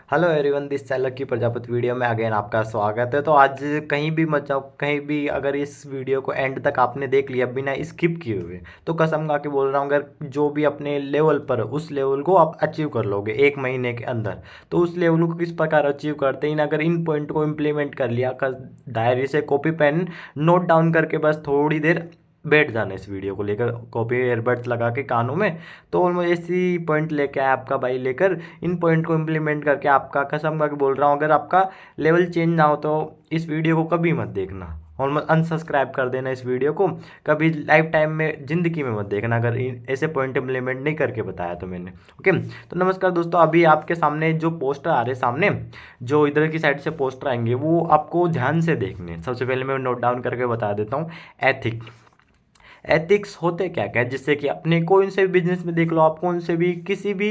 Hello everyone, this चालक की Prajapati video में अगेन आपका स्वागत है। तो आज कहीं भी मत जाओ, कहीं भी अगर इस वीडियो को एंड तक आपने देख लिया बिना स्किप किए हुए, तो कसम खा के बोल रहा हूँ, अगर जो भी अपने लेवल पर उस लेवल को आप अचीव कर लोगे 1 महीने के अंदर, तो उस लेवल को किस प्रकार अचीव करते हैं, अगर इन पॉइंट को इम्प्लीमेंट कर लिया, डायरी से कॉपी पेन नोट डाउन करके बस थोड़ी देर बैठ जाना इस वीडियो को लेकर, कॉपी एयरबड्स लगा के कानों में, तो ऑलमोस्ट इसी पॉइंट लेके आया आपका भाई लेकर, इन पॉइंट को इम्प्लीमेंट करके आपका कसम का बोल रहा हूँ, अगर आपका लेवल चेंज ना हो तो इस वीडियो को कभी मत देखना, ऑलमोस्ट अनसब्सक्राइब कर देना इस वीडियो को, कभी लाइफ टाइम में ज़िंदगी में मत देखना अगर ऐसे पॉइंट इम्प्लीमेंट नहीं करके बताया तो मैंने। ओके, तो नमस्कार दोस्तों, अभी आपके सामने जो पोस्टर आ रहे सामने, जो इधर की साइड से पोस्टर आएंगे वो आपको ध्यान से देखने। सबसे पहले मैं नोट डाउन करके बता देता हूँ। एथिक, एथिक्स होते क्या क्या, जिससे कि अपने कौन से भी बिजनेस में देख लो, आप कौन से भी किसी भी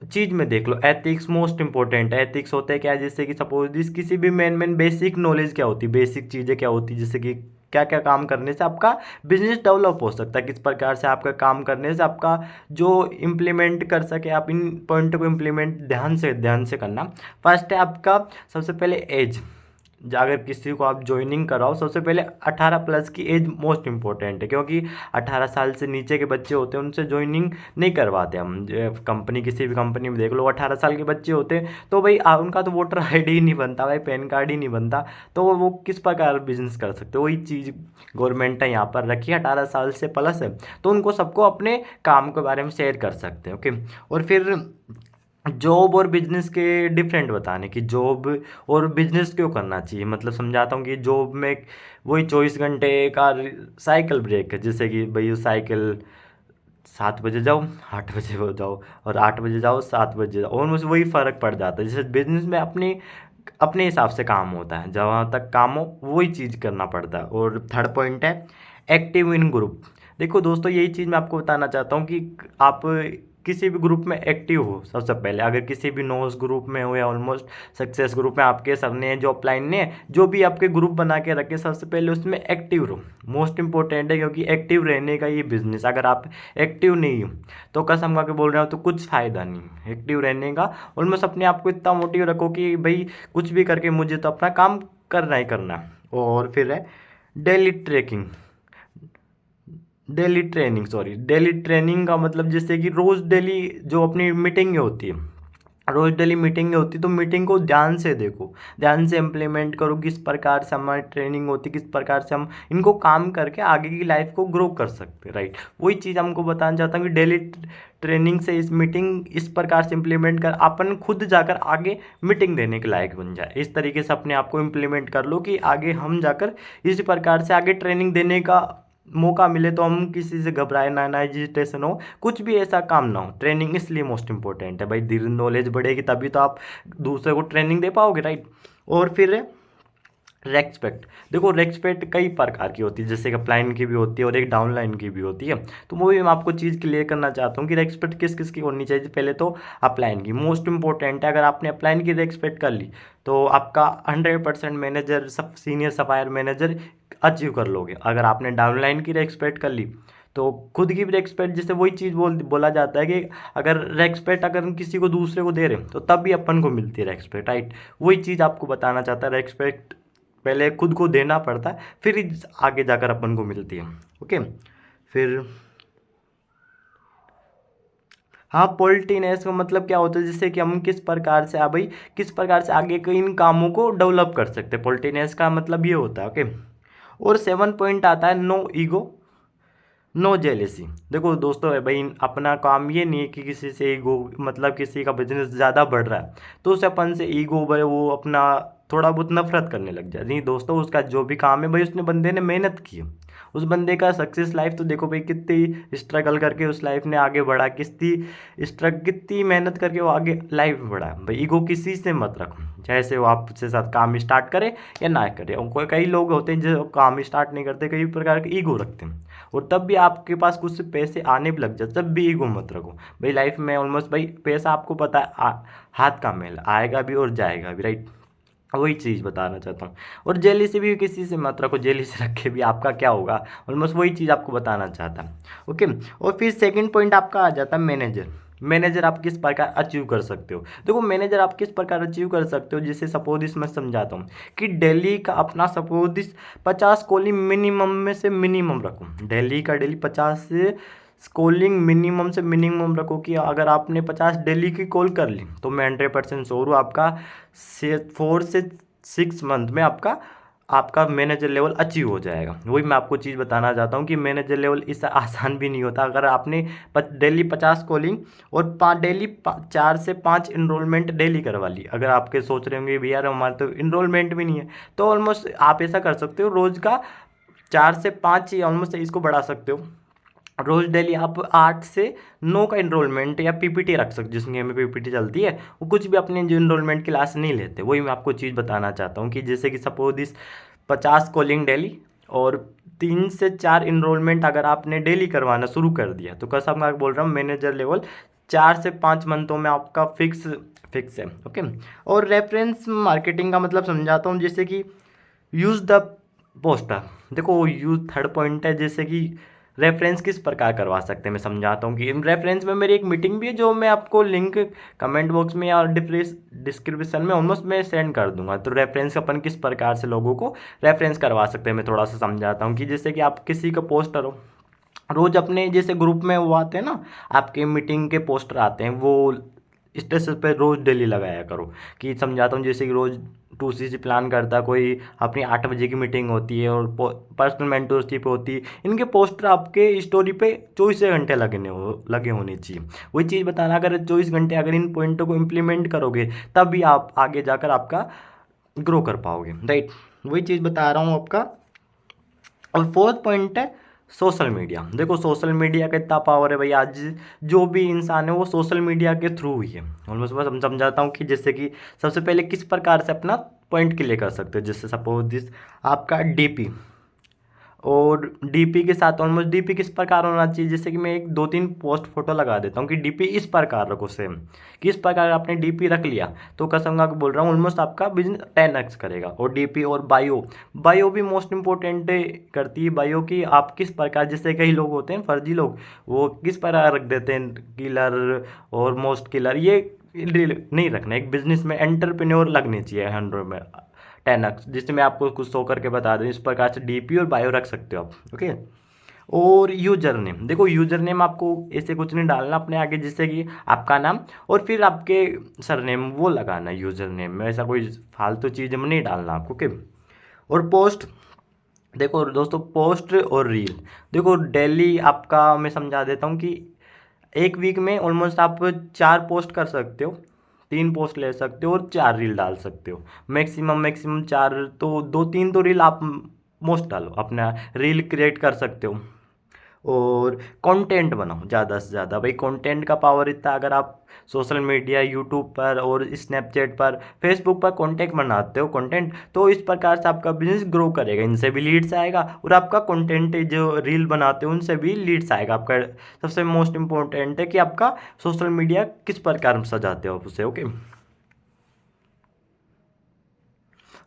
चीज़ में देख लो, एथिक्स मोस्ट इंपॉर्टेंट है। एथिक्स होते हैं क्या, जैसे कि सपोज दिस किसी भी मेन बेसिक नॉलेज क्या होती है, बेसिक चीज़ें क्या होती है, जैसे कि क्या क्या काम करने से आपका बिजनेस डेवलप हो सकता है, किस प्रकार से आपका काम करने से आपका जो इम्प्लीमेंट कर सके, आप इन पॉइंट को इम्प्लीमेंट ध्यान से करना। फर्स्ट है आपका सबसे पहले एज। अगर किसी को आप ज्वाइनिंग कराओ, सबसे पहले 18+ की एज मोस्ट इंपॉर्टेंट है, क्योंकि 18 साल से नीचे के बच्चे होते हैं उनसे ज्वाइनिंग नहीं करवाते हम। कंपनी, किसी भी कंपनी में देख लो, 18 साल के बच्चे होते हैं तो भाई उनका तो वोटर आईडी ही नहीं बनता भाई, पैन कार्ड ही नहीं बनता, तो वो किस प्रकार बिजनेस कर सकते। वही चीज़ गवर्नमेंट ने यहाँ पर रखी है, 18 साल से प्लस है तो उनको सबको अपने काम के बारे में शेयर कर सकते हैं। ओके, और फिर जॉब और बिजनेस के डिफरेंट बताने की, जॉब और बिजनेस क्यों करना चाहिए, मतलब समझाता हूँ कि जॉब में वही 24 घंटे का साइकिल ब्रेक है, जैसे कि भाई साइकिल 7 बजे जाओ, 8 बजे हो जाओ, और 8 बजे जाओ, 7 बजे जाओ, और मुझे वही फ़र्क पड़ जाता है। जैसे बिजनेस में अपने अपने हिसाब से काम होता है, जहाँ तक काम हो वही चीज़ करना पड़ता है। और थर्ड पॉइंट है एक्टिव इन ग्रुप। देखो दोस्तों, यही चीज़ मैं आपको बताना चाहता हूँ कि आप किसी भी ग्रुप में एक्टिव हो। सबसे पहले अगर किसी भी नोस ग्रुप में हो या ऑलमोस्ट सक्सेस ग्रुप में, आपके सबने जो अपलाइन ने जो भी आपके ग्रुप बना के रखे, सबसे पहले उसमें एक्टिव रहो, मोस्ट इंपॉर्टेंट है, क्योंकि एक्टिव रहने का ये बिजनेस। अगर आप एक्टिव नहीं हो तो कसम खा के बोल रहे हो तो कुछ फ़ायदा नहीं एक्टिव रहने का। ऑलमोस्ट अपने आप को इतना मोटिव रखो कि भाई कुछ भी करके मुझे तो अपना काम करना ही करना है। और फिर है डेली ट्रैकिंग, डेली ट्रेनिंग का मतलब जैसे कि रोज़ डेली जो अपनी मीटिंग होती है, रोज़ डेली मीटिंग होती है, तो मीटिंग को ध्यान से देखो, ध्यान से इम्प्लीमेंट करो, किस प्रकार से हमारी ट्रेनिंग होती है, किस प्रकार से हम इनको काम करके आगे की लाइफ को ग्रो कर सकते हैं। राइट, वही चीज़ हमको बताना चाहता हूँ कि डेली ट्रेनिंग से इस मीटिंग इस प्रकार से इम्प्लीमेंट कर अपन खुद जाकर आगे मीटिंग देने के लायक बन जाए। इस तरीके से अपने आप को इम्प्लीमेंट कर लो कि आगे हम जाकर इसी प्रकार से आगे ट्रेनिंग देने का मौका मिले, तो हम किसी से घबराए ना हेजिटेशन हो, कुछ भी ऐसा काम ना हो। ट्रेनिंग इसलिए मोस्ट इंपॉर्टेंट है भाई, धीरे नॉलेज बढ़ेगी तभी तो आप दूसरे को ट्रेनिंग दे पाओगे। राइट, और फिर रेस्पेक्ट। देखो रेस्पेक्ट कई प्रकार की होती है, जैसे कि अपलाइन की भी होती है और एक डाउनलाइन की भी होती है, तो वो भी मैं आपको चीज़ क्लियर करना चाहता हूँ कि रेस्पेक्ट किस किस की होनी चाहिए। पहले तो अपलाइन की मोस्ट इंपॉर्टेंट है, अगर आपने अपलाइन की रेस्पेक्ट कर ली तो आपका 100% मैनेजर, सब सीनियर सप्लायर मैनेजर अचीव कर लोगे। अगर आपने डाउनलाइन की रेस्पेक्ट कर ली तो खुद की भी रेस्पेक्ट, जैसे वही चीज़ बोला जाता है कि अगर रेस्पेक्ट अगर हम किसी को दूसरे को दे रहे हैं तो तब भी अपन को मिलती है रेस्पेक्ट। राइट, वही चीज़ आपको बताना चाहता है, रेस्पेक्ट पहले खुद को देना पड़ता है, फिर आगे जाकर अपन को मिलती है। ओके, फिर हाँ, पॉलिटिनेस का मतलब क्या होता है, जैसे कि हम किस प्रकार से भाई किस प्रकार से आगे के इन कामों को डेवलप कर सकते हैं, पॉलिटिनेस का मतलब ये होता है। ओके, और 7 पॉइंट आता है नो ईगो नो जेलेसी। देखो दोस्तों भाई, अपना काम ये नहीं है कि किसी से ईगो, मतलब किसी का बिजनेस ज़्यादा बढ़ रहा है तो उसे अपन से ईगो भाई वो अपना थोड़ा बहुत नफरत करने लग जाए। नहीं दोस्तों, उसका जो भी काम है भाई, उसने बंदे ने मेहनत की है, उस बंदे का सक्सेस लाइफ तो देखो भाई, कितनी स्ट्रगल करके उस लाइफ ने आगे बढ़ा, कितनी मेहनत करके वो आगे लाइफ में बढ़ा। भाई ईगो किसी से मत रखो, जैसे वो आपसे साथ काम स्टार्ट करे या ना करे। उनको कई लोग होते हैं जो काम स्टार्ट नहीं करते, कई प्रकार के ईगो रखते हैं, और तब भी आपके पास कुछ पैसे आने भी लग जाते, तब भी ईगो मत रखो भाई। लाइफ में ऑलमोस्ट भाई पैसा आपको पता है हाथ का मेल आएगा भी और जाएगा भी। राइट, वही चीज़ बताना चाहता हूँ। और जेली से भी किसी से मत रखो, जेली से रख के भी आपका क्या होगा, ऑलमोस्ट वही चीज़ आपको बताना चाहता हूँ। ओके, और फिर सेकंड पॉइंट आपका आ जाता है मैनेजर। मैनेजर आप किस प्रकार अचीव कर सकते हो। देखो मैनेजर आप किस प्रकार अचीव कर सकते हो, जैसे सपोज इस मैं समझाता हूँ कि डेली का अपना सपोज इस 50 कॉलिंग मिनिमम में से मिनिमम रखो, डेली का डेली 50 से कॉलिंग मिनिमम से मिनिमम रखो कि अगर आपने 50 डेली की कॉल कर ली तो मैं 100% श्योर हूँ आपका 4 से 6 मंथ में आपका आपका मैनेजर लेवल अचीव हो जाएगा। वही मैं आपको चीज़ बताना चाहता हूँ कि मैनेजर लेवल इससे आसान भी नहीं होता। अगर आपने डेली 50 कॉलिंग और डेली 4 से 5 इनरोलमेंट डेली करवा ली, अगर आपके सोच रहे होंगे भैया यार हमारे तो इनरोलमेंट भी नहीं है, तो ऑलमोस्ट आप ऐसा कर सकते हो रोज़ का 4 से 5 ही ऑलमोस्ट इसको बढ़ा सकते हो। रोज डेली आप 8 से 9 का इनरोलमेंट या पीपीटी रख सकते, जिसमें हमें पीपीटी चलती है वो कुछ भी अपने जो इनरोलमेंट क्लास नहीं लेते। वही मैं आपको चीज़ बताना चाहता हूँ कि जैसे कि सपोज इस 50 कॉलिंग डेली और 3 से 4 इनरोलमेंट अगर आपने डेली करवाना शुरू कर दिया तो कैसा मैं बोल रहा हूँ मैनेजर लेवल 4 से 5 मंथों में आपका फिक्स फिक्स है। ओके, और रेफरेंस मार्केटिंग का मतलब समझाता हूँ, जैसे कि यूज़ द पोस्टर। देखो यूज थर्ड पॉइंट है, जैसे कि रेफरेंस किस प्रकार करवा सकते हैं मैं समझाता हूँ कि रेफरेंस में मेरी एक मीटिंग भी है जो मैं आपको लिंक कमेंट बॉक्स में या डिस्क्रिप्शन में ऑलमोस्ट मैं सेंड कर दूंगा। तो रेफरेंस अपन किस प्रकार से लोगों को रेफरेंस करवा सकते हैं मैं थोड़ा सा समझाता हूँ कि जैसे कि आप किसी का पोस्टर हो, रोज अपने जैसे ग्रुप में वो आते हैं ना, आपके मीटिंग के पोस्टर आते हैं, वो स्टेटस पे रोज डेली लगाया करो। कि समझाता हूँ जैसे कि रोज 2CC प्लान करता है कोई, अपनी 8 बजे की मीटिंग होती है और पर्सनल मेंटरशिप होती है, इनके पोस्टर आपके स्टोरी पे 24 घंटे लगे होने चाहिए। वही चीज़ बताना, अगर 24 घंटे अगर इन पॉइंटों को इम्प्लीमेंट करोगे तभी आप आगे जाकर आपका ग्रो कर पाओगे, राइट। वही चीज़ बता रहा हूँ आपका। और फोर्थ पॉइंट है सोशल मीडिया। देखो सोशल मीडिया का इतना पावर है भाई, आज जो भी इंसान है वो सोशल मीडिया के थ्रू ही है। ऑलमोस्ट बस समझाता हूँ कि जैसे कि सबसे पहले किस प्रकार से अपना पॉइंट क्लियर कर सकते हो। जैसे सपोज दिस आपका डीपी, और डीपी के साथ ऑलमोस्ट डीपी किस प्रकार होना चाहिए, जैसे कि मैं एक 2-3 पोस्ट फोटो लगा देता हूँ कि डीपी इस प्रकार रखो सेम। किस प्रकार आपने डीपी रख लिया तो कसम का बोल रहा हूँ ऑलमोस्ट आपका बिजनेस 10x करेगा। और डीपी और बायो, बायो भी मोस्ट इंपॉर्टेंट करती है। बायो की आप किस प्रकार, जैसे कई लोग होते हैं फर्जी लोग, वो किस प्रकार रख देते हैं किलर और मोस्ट किलर, ये नहीं रखना। एक बिजनेस में एंटरप्रेन्योर लगने चाहिए 100 में 10x, जिससे मैं आपको कुछ शो करके बता दूँ। इस प्रकार से डीपी और बायो रख सकते हो आप। ओके, और यूजर नेम, देखो यूजर नेम आपको ऐसे कुछ नहीं डालना अपने आगे, जैसे कि आपका नाम और फिर आपके सरनेम वो लगाना यूजर नेम में, ऐसा कोई फालतू चीज़ में नहीं डालना आपको। ओके, और पोस्ट, देखो दोस्तों पोस्ट और रील, देखो डेली आपका मैं समझा देता हूँ कि एक वीक में ऑलमोस्ट आप 4 पोस्ट कर सकते हो, 3 पोस्ट ले सकते हो और 4 रील डाल सकते हो। मैक्सिमम 4, तो 2-3 तो रील आप मोस्ट डालो, अपना रील क्रिएट कर सकते हो। और कंटेंट बनाओ ज़्यादा से ज़्यादा, भाई कंटेंट का पावर इतना, अगर आप सोशल मीडिया यूट्यूब पर और स्नैपचैट पर फेसबुक पर कंटेंट बनाते हो कंटेंट, तो इस प्रकार से आपका बिजनेस ग्रो करेगा, इनसे भी लीड्स आएगा और आपका कंटेंट जो रील बनाते हो उनसे भी लीड्स आएगा। आपका सबसे मोस्ट इम्पोर्टेंट है कि आपका सोशल मीडिया किस प्रकार सजाते हो आप उसे। ओके,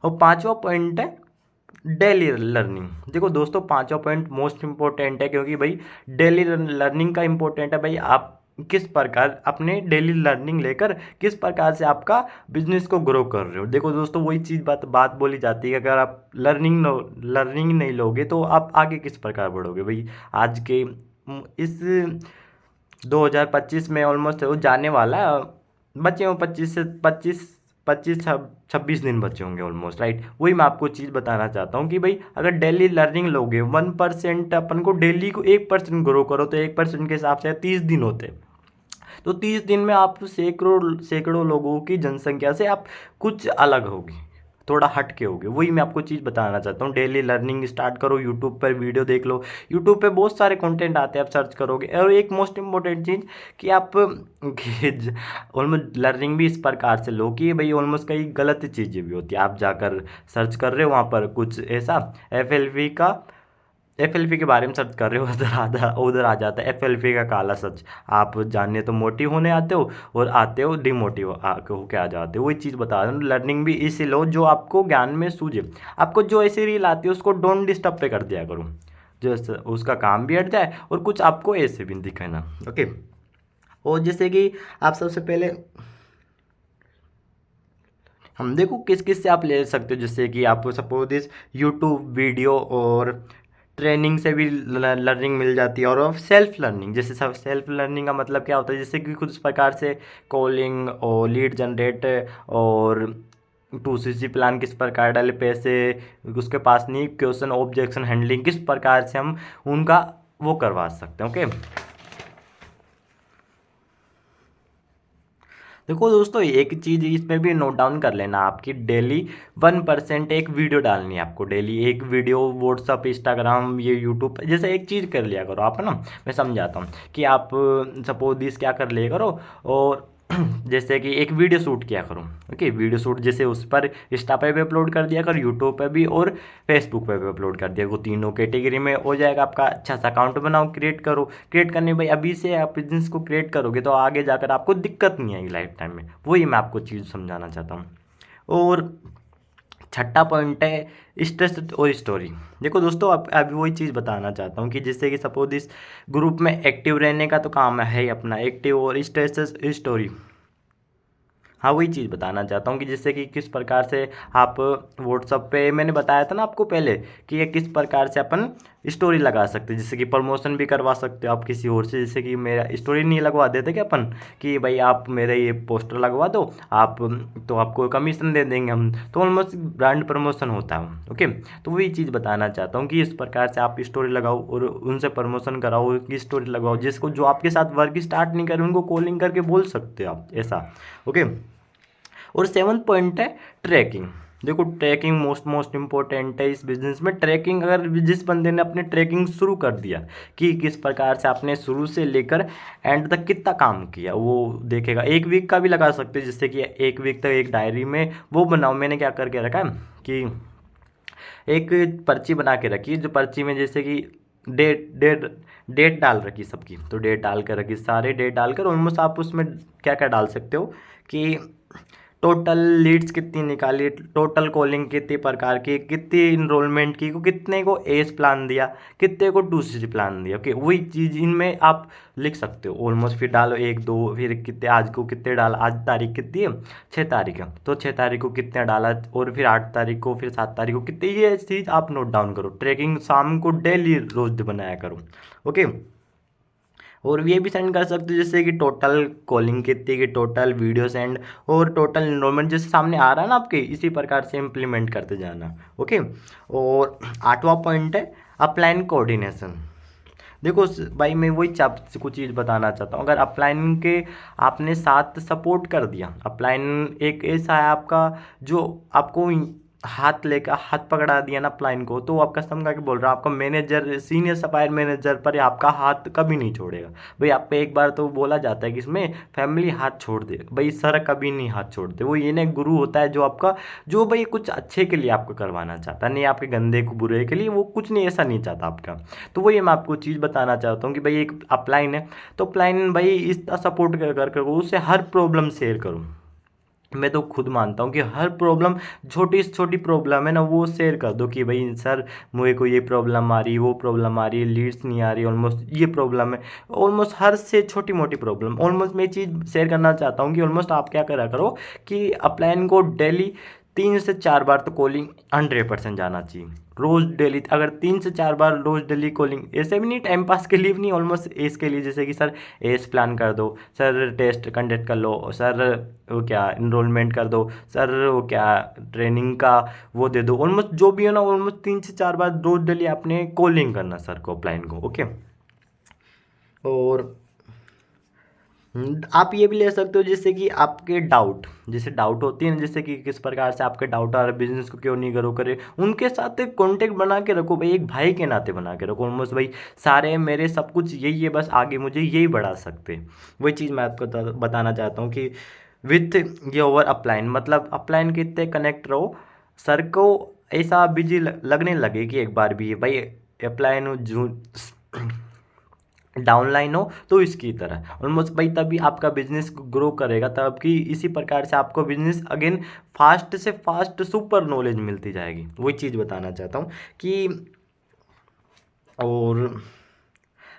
और पांचवा पॉइंट है डेली लर्निंग। देखो दोस्तों पांचवा पॉइंट मोस्ट इंपॉर्टेंट है, क्योंकि भाई डेली लर्निंग का इंपॉर्टेंट है। भाई आप किस प्रकार अपने डेली लर्निंग लेकर किस प्रकार से आपका बिजनेस को ग्रो कर रहे हो। देखो दोस्तों वही चीज़ बात बोली जाती है कि अगर आप लर्निंग नहीं लोगे तो आप आगे किस प्रकार बढ़ोगे। भाई आज के इस 2025 में ऑलमोस्ट वो जाने वाला है, बचे हो 25 26 दिन बचे होंगे ऑलमोस्ट, राइट। वही मैं आपको चीज़ बताना चाहता हूँ कि भाई अगर डेली लर्निंग लोगे 1%, अपन को डेली को 1% ग्रो करो तो 1% के हिसाब से 30 दिन होते, तो 30 दिन में आप सैकड़ों सैकड़ों लोगों की जनसंख्या से आप कुछ अलग होगी, थोड़ा हट के होगे। वही मैं आपको चीज़ बताना चाहता हूँ, डेली लर्निंग स्टार्ट करो, यूट्यूब पर वीडियो देख लो, यूट्यूब पे बहुत सारे कंटेंट आते हैं, आप सर्च करोगे। और एक मोस्ट इंपॉर्टेंट चीज़ कि आप ऑलमोस्ट लर्निंग भी इस प्रकार से लो कि भाई ऑलमोस्ट कई गलत चीज़ें भी होती है, आप जाकर सर्च कर रहे हो वहाँ पर कुछ ऐसा एफ एल पी के बारे में सर्च कर रहे हो, उधर आ जाता है एफ एल पी का काला सच। आप जानने तो मोटिव होने आते हो और आते हो डिमोटिव होके आ जाते हो। वही चीज़ बता रहा हूँ, लर्निंग भी इसी लो जो आपको ज्ञान में सूझे। आपको जो ऐसी रील आती है उसको डोंट डिस्टर्ब पे कर दिया करो, जो उसका काम भी हट जाए और कुछ आपको ऐसे भी दिखे ना। ओके, और जैसे कि आप सबसे पहले हम देखो किस किस से आप ले सकते हो, जैसे कि आपको सपोज दिस यूट्यूब वीडियो और ट्रेनिंग से भी लर्निंग मिल जाती है, और सेल्फ लर्निंग, जैसे सब सेल्फ लर्निंग का मतलब क्या होता है, जैसे कि कुछ प्रकार से कॉलिंग और लीड जनरेट और 2CC प्लान किस प्रकार डाले, पैसे उसके पास नहीं, क्वेश्चन ऑब्जेक्शन हैंडलिंग किस प्रकार से हम उनका वो करवा सकते हैं। ओके, देखो दोस्तों एक चीज़ इसमें भी नोट डाउन कर लेना, आपकी डेली 1% एक वीडियो डालनी है आपको, डेली एक वीडियो व्हाट्सअप इंस्टाग्राम ये यूट्यूब, जैसे एक चीज़ कर लिया करो आप, है ना। मैं समझाता हूँ कि आप सपोज दिस क्या कर लिया करो, और जैसे कि एक वीडियो शूट किया करो। ओके, वीडियो शूट जैसे उस पर इंस्टा पे भी अपलोड कर दिया करो, यूट्यूब पे भी और फेसबुक पे भी अपलोड कर दिया, वो तीनों कैटेगरी में हो जाएगा आपका। अच्छा सा अकाउंट बनाओ, क्रिएट करो, क्रिएट करने भाई अभी से आप बिजनेस को क्रिएट करोगे तो आगे जाकर आपको दिक्कत नहीं आएगी लाइफ टाइम में, वही मैं आपको चीज़ समझाना चाहता हूँ। और छठा पॉइंट है स्ट्रेस और स्टोरी। देखो दोस्तों अब अभी वही चीज़ बताना चाहता हूँ कि जिससे कि सपोज इस ग्रुप में एक्टिव रहने का तो काम है ही अपना, एक्टिव और स्ट्रेस स्टोरी। हाँ वही चीज़ बताना चाहता हूँ कि जिससे कि किस प्रकार से आप व्हाट्सअप पे मैंने बताया था ना आपको पहले कि ये किस प्रकार से अपन स्टोरी लगा सकते हैं, जिससे कि प्रमोशन भी करवा सकते हो आप किसी और से, जैसे कि मेरा स्टोरी नहीं लगवा देते क्या अपन कि भाई आप मेरे ये पोस्टर लगवा दो आप, तो आपको कमीशन दे देंगे हम, तो ऑलमोस्ट ब्रांड प्रमोशन होता है। ओके, तो वही चीज़ बताना चाहता हूँ कि इस प्रकार से आप स्टोरी लगाओ और उनसे प्रमोशन कराओ, उनकी स्टोरी लगाओ, जिसको जो आपके साथ वर्क स्टार्ट नहीं करे उनको कॉलिंग करके बोल सकते हो आप ऐसा। ओके, और सेवन्थ पॉइंट है ट्रैकिंग। देखो ट्रैकिंग मोस्ट मोस्ट इंपॉर्टेंट है इस बिजनेस में। ट्रैकिंग अगर जिस बंदे ने अपने ट्रैकिंग शुरू कर दिया कि किस प्रकार से आपने शुरू से लेकर एंड तक कितना काम किया वो देखेगा। एक वीक का भी लगा सकते हैं, जिससे कि एक वीक तक एक डायरी में वो बनाओ। मैंने क्या करके रखा है कि एक पर्ची बना के रखी, जो पर्ची में जैसे कि डेट डेट डेट डाल रखी सबकी, तो डेट डाल कर रखी, सारे डेट डालकर ऑलमोस्ट आप उसमें क्या क्या डाल सकते हो कि टोटल लीड्स कितनी निकाली, टोटल कॉलिंग कितनी प्रकार की, कितनी इनरोलमेंट की, को कितने को एस प्लान दिया, कितने को 2CC प्लान दिया। ओके, वही चीज़ इनमें आप लिख सकते हो ऑलमोस्ट। फिर डालो एक दो, फिर कितने आज को कितने डाला, आज तारीख कितनी है 6 तारीख है तो 6 तारीख को कितने डाला, और फिर 8 तारीख को, फिर 7 तारीख को कितने, ये चीज़ आप नोट डाउन करो। ट्रैकिंग शाम को डेली रोज बनाया करो। ओके, और ये भी सेंड कर सकते हो जैसे कि टोटल कॉलिंग कितनी की, टोटल वीडियो सेंड और टोटल इनरोलमेंट जैसे सामने आ रहा है ना आपके, इसी प्रकार से इम्प्लीमेंट करते जाना। ओके, और आठवां पॉइंट है अपलाइन कोऑर्डिनेशन। देखो भाई मैं वही आपसे कुछ चीज़ बताना चाहता हूँ। अगर अपलाइन के आपने साथ सपोर्ट कर दिया, अपलाइन एक ऐसा है आपका जो आपको हाथ लेकर हाथ पकड़ा दिया ना अपलाइन को, तो आपका समझा के बोल रहा हूँ आपका मैनेजर सीनियर सप्लायर मैनेजर पर आपका हाथ कभी नहीं छोड़ेगा भाई। आप पे एक बार तो बोला जाता है कि इसमें फैमिली हाथ छोड़ दे भाई, सर कभी नहीं हाथ छोड़ते। वो ये ना गुरु होता है जो आपका, जो भाई कुछ अच्छे के लिए आपको करवाना चाहता नहीं, आपके गंदे को बुरे के लिए वो कुछ नहीं, ऐसा नहीं चाहता आपका। तो वही मैं आपको चीज़ बताना चाहता हूँ कि भाई एक अपलाइन है तो अपलाइन भाई इस सपोर्ट कर कर उससे हर प्रॉब्लम शेयर करूँ। मैं तो खुद मानता हूँ कि हर प्रॉब्लम, छोटी से छोटी प्रॉब्लम है ना वो शेयर कर दो कि भाई सर मुझे को ये प्रॉब्लम आ रही, वो प्रॉब्लम आ रही है, लीड्स नहीं आ रही, ऑलमोस्ट ये प्रॉब्लम है। ऑलमोस्ट हर से छोटी मोटी प्रॉब्लम ऑलमोस्ट मैं चीज़ शेयर करना चाहता हूँ कि ऑलमोस्ट आप क्या करा करो कि अपलाइन को डेली 3 से 4 बार तो कॉलिंग 100% जाना चाहिए। रोज़ डेली अगर 3 से 4 बार रोज़ डेली कॉलिंग, ऐसे भी नहीं टाइम पास के लिए भी नहीं, ऑलमोस्ट इसके लिए जैसे कि सर एस प्लान कर दो, सर टेस्ट कंडक्ट कर लो, सर वो क्या इनरोलमेंट कर दो, सर वो क्या ट्रेनिंग का वो दे दो, ऑलमोस्ट जो भी है ना ऑलमोस्ट 3 से 4 बार रोज़ डेली आपने कॉलिंग करना सर को अपलाइन को। ओके, और आप ये भी ले सकते हो जैसे कि आपके डाउट, जैसे डाउट होती है ना, जैसे कि किस प्रकार से आपके डाउट आ रहे बिजनेस को क्यों नहीं करो करे, उनके साथ एक कॉन्टेक्ट बना के रखो भाई, एक भाई के नाते बना के रखो ऑलमोस्ट भाई। सारे मेरे सब कुछ यही है, बस आगे मुझे यही बढ़ा सकते। वही चीज़ मैं आपको बताना चाहता हूँ कि विथ ये ओवर अपलाइन, मतलब अपलाइन के इतने कनेक्ट रहो सर को ऐसा बिजी लगने लगे कि एक बार भी ये भाई अपलाइन जो डाउनलाइन हो तो इसकी तरह ऑलमोस्ट भाई, तभी आपका बिजनेस ग्रो करेगा, तब कि इसी प्रकार से आपको बिजनेस अगेन फास्ट से फास्ट सुपर नॉलेज मिलती जाएगी। वही चीज़ बताना चाहता हूँ कि, और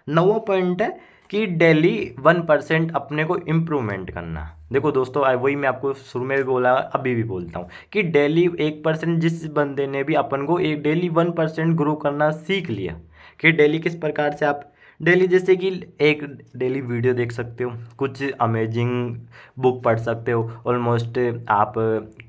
9वां पॉइंट है कि डेली 1% अपने को इम्प्रूवमेंट करना। देखो दोस्तों, वही मैं आपको शुरू में भी बोला, अभी भी बोलता हूँ कि डेली 1%, जिस बंदे ने भी अपन को एक डेली 1% ग्रो करना सीख लिया कि डेली किस प्रकार से आप डेली, जैसे कि एक डेली वीडियो देख सकते हो, कुछ अमेजिंग बुक पढ़ सकते हो, ऑलमोस्ट आप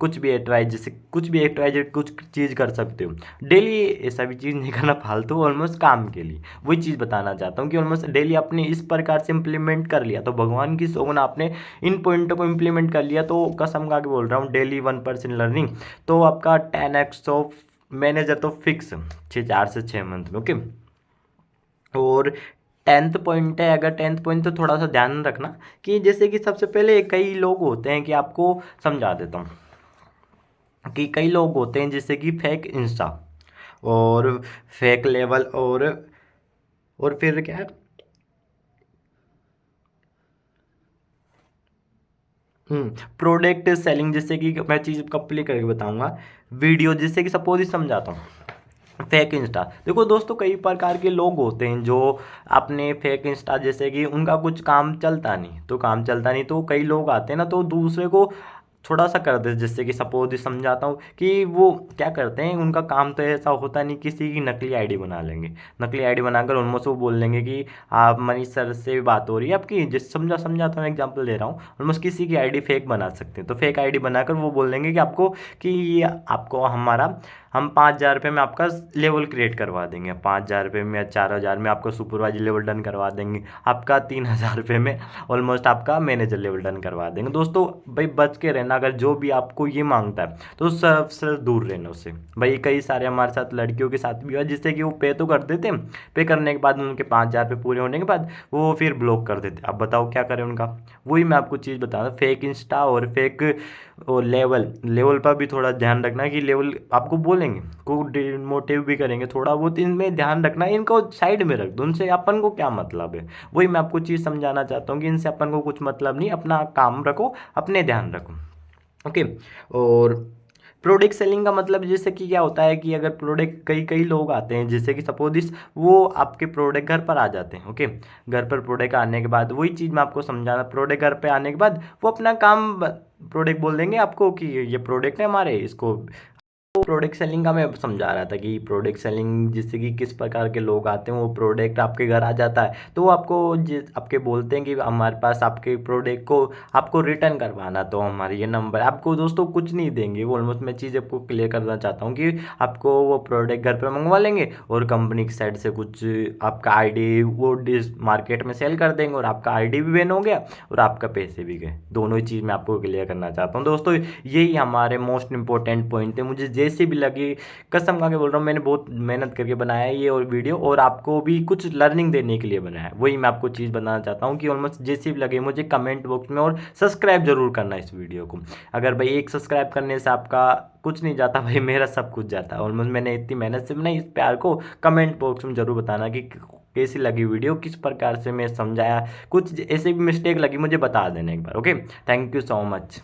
कुछ भी एटराइज, जैसे कुछ भी एटराइज कुछ चीज़ कर सकते हो डेली। ऐसा भी चीज़ नहीं करना फालतू, ऑलमोस्ट काम के लिए वही चीज़ बताना चाहता हूँ कि ऑलमोस्ट डेली आपने इस प्रकार से इम्प्लीमेंट कर लिया तो भगवान की सौगन, आपने इन पॉइंटों को इम्प्लीमेंट कर लिया तो कसम खा के बोल रहा हूँ, डेली 1% लर्निंग तो आपका 10x ऑफ मैनेजर तो फिक्स 4 से 6 मंथ में। ओके, और 10th पॉइंट है, अगर 10th पॉइंट तो थोड़ा सा ध्यान रखना कि जैसे कि सबसे पहले कई लोग होते हैं कि आपको समझा देता हूँ कि कई लोग होते हैं जैसे कि फेक इंस्टा और फेक लेवल और फिर क्या है, प्रोडक्ट सेलिंग, जैसे कि मैं चीज़ कंप्लीट करके बताऊंगा। वीडियो, जैसे कि सपोज ही समझाता हूँ, फेक इंस्टा। देखो दोस्तों, कई प्रकार के लोग होते हैं जो अपने फेक इंस्टा, जैसे कि उनका कुछ काम चलता नहीं तो काम चलता नहीं तो कई लोग आते हैं ना तो दूसरे को थोड़ा सा कर दे, जैसे कि सपोज समझाता हूँ कि वो क्या करते हैं, उनका काम तो ऐसा होता नहीं, किसी की नकली आईडी बना लेंगे, नकली आईडी बनाकर उनमें से वो बोल देंगे कि आप मनीष सर से बात हो रही है आपकी, जिस समझाता हूँ, एग्जाम्पल दे रहा हूँ, उनमें किसी की आईडी फेक बना सकते हैं। तो फेक आईडी बनाकर वो बोल देंगे कि आपको कि ये आपको हम 5,000 रुपये में आपका लेवल क्रिएट करवा देंगे, 5,000 रुपये में या 4,000 में आपका सुपरवाइजर लेवल डन करवा देंगे, आपका 3,000 रुपये में ऑलमोस्ट आपका मैनेजर लेवल डन करवा देंगे। दोस्तों भाई बच के रहना, अगर जो भी आपको ये मांगता है तो सबसे दूर रहना उससे। भाई कई सारे हमारे साथ लड़कियों के साथ भी हुआ, जिससे कि वो पे तो कर देते, पे करने के बाद उनके 5,000 रुपये पूरे होने के बाद वो फिर ब्लॉक कर देते। अब बताओ क्या करें उनका। वही मैं आपको चीज़ बता रहा हूँ, फेक इंस्टा और फेक और लेवल पर भी थोड़ा ध्यान रखना कि लेवल आपको बोलेंगे, को डिमोटिव भी करेंगे, थोड़ा बहुत इनमें ध्यान रखना, इनको साइड में रख दो, उनसे अपन को क्या मतलब है। वही मैं आपको चीज़ समझाना चाहता हूँ कि इनसे अपन को कुछ मतलब नहीं, अपना काम रखो, अपने ध्यान रखो। ओके, और प्रोडक्ट सेलिंग का मतलब जैसे कि क्या होता है कि अगर प्रोडक्ट, कई कई लोग आते हैं, जैसे कि सपोज इस वो आपके प्रोडक्ट घर पर आ जाते हैं। ओके, घर पर प्रोडक्ट आने के बाद वही चीज़ मैं आपको समझाना, प्रोडक्ट घर पे आने के बाद वो अपना काम प्रोडक्ट बोल देंगे आपको कि ये प्रोडक्ट है हमारे, इसको प्रोडक्ट सेलिंग का मैं समझा रहा था कि प्रोडक्ट सेलिंग जिससे कि किस प्रकार के लोग आते हैं, वो प्रोडक्ट आपके घर आ जाता है तो वो आपको आपके बोलते हैं कि हमारे पास आपके प्रोडक्ट को आपको रिटर्न करवाना, तो हमारे ये नंबर आपको दोस्तों कुछ नहीं देंगे। वो ऑलमोस्ट मैं चीज़ आपको क्लियर करना चाहता हूँ कि आपको वो प्रोडक्ट घर पर मंगवा लेंगे और कंपनी की साइड से कुछ आपका आईडी वो मार्केट में सेल कर देंगे और आपका आईडी भी बैन हो गया और आपका पैसे भी गए। दोनों ही चीज़ मैं आपको क्लियर करना चाहता हूँ दोस्तों। यही हमारे मोस्ट इंपॉर्टेंट पॉइंट थे, मुझे जैसे भी लगी, कसम खा के बोल रहा हूँ, मैंने बहुत मेहनत करके बनाया है ये और वीडियो, और आपको भी कुछ लर्निंग देने के लिए बनाया है। वही मैं आपको चीज़ बताना चाहता हूँ कि ऑलमोस्ट जैसी भी लगे मुझे कमेंट बॉक्स में, और सब्सक्राइब जरूर करना इस वीडियो को। अगर भाई एक सब्सक्राइब करने से आपका कुछ नहीं जाता भाई, मेरा सब कुछ जाता है। ऑलमोस्ट मैंने इतनी मेहनत से बनाई, इस प्यार को कमेंट बॉक्स में जरूर बताना कि कैसी लगी वीडियो, किस प्रकार से मैं समझाया, कुछ ऐसे भी मिस्टेक लगी मुझे बता देना एक बार। Okay, thank you so much.